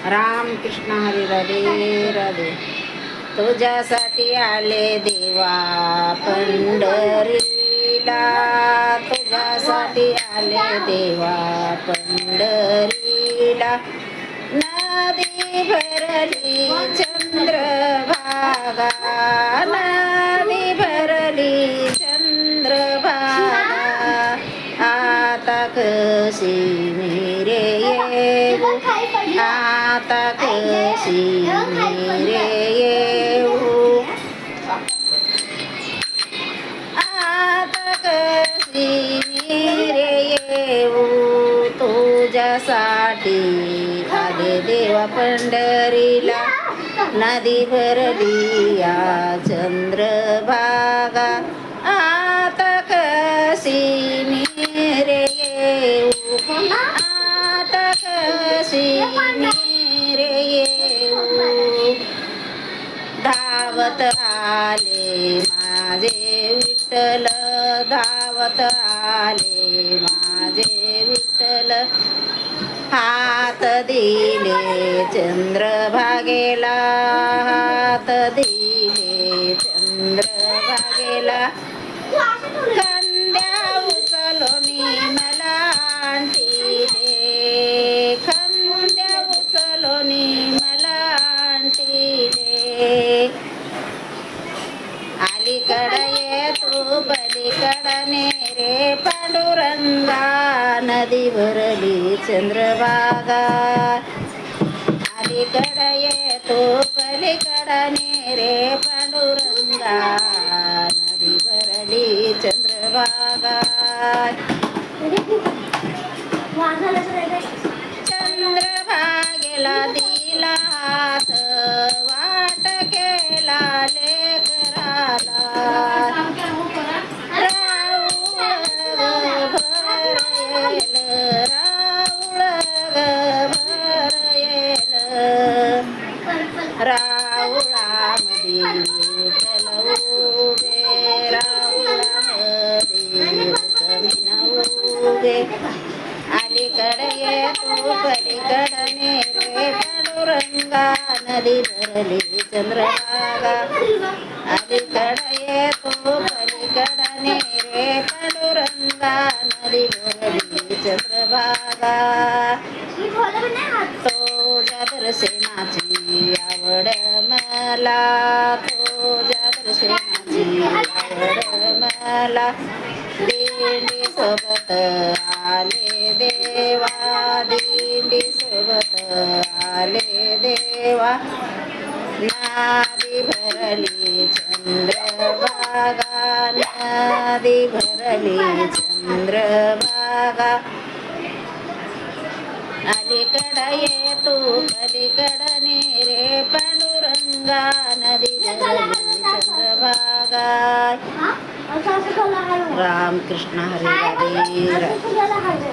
राम कृष्ण हरी राधे राधे. तुझ्यासाठी आले देवा पंढरीला, तुझ्यासाठी आले देवा पंढरीला. नदी भरली चंद्रभागा, नदी भरली चंद्रभागा. आता कशी मेरे येऊ, आता कशी मेरे येऊ, आता कशी मेरे येऊ. तुझ्यासाठी आले देवा पंढरीला, नदी भरली या चंद्रभागा. आता कशी मेरे येऊ, आता कशी मेरे येऊ. धावत आले माझे विठ्ठल, धावत आले माझे विठ्ठल. हात दिले चंद्रभागेला, हात दिले चंद्रभागेला. खांद्या उचलूनी मला आणतीले, खांद्या उचलूनी मला आणतीले. अलीकडे ये तू पलीकडे रे पांडुरंगा, नदी भरली चंद्रभागा. अलीकडे ये तू पलीकडे रे पांडुरंगा, नदी भरली चंद्रभागा. चंद्रभागेला दिला हात, वाट केला लेकराला. राऊळ भरेल, राऊळ भरेल. राऊळामध्ये विठ्ठल उभे, राऊळामध्ये रुक्मिणी उभे. अलीकडे ये तू पलीकडे रे पांडुरंगा, नदी भरली चंद्रभागा. अलीकडे ये तू पलीकडे रे पांडुरंगा, नदी भरली चंद्रभागा. तुझ्या दर्शनाची आवड मला, तुझ्या दर्शनाची आवड मला. दिंडी सोबत आले देवा, दिंडी सोबत आले देवा. नदी भरली चंद्रभागा, नदी भरली चंद्रभागा. अलीकडे ये तू पलीकडे रे पांडुरंगा, नदी भरली चंद्रभागा. राम कृष्ण हरी राधे राधे.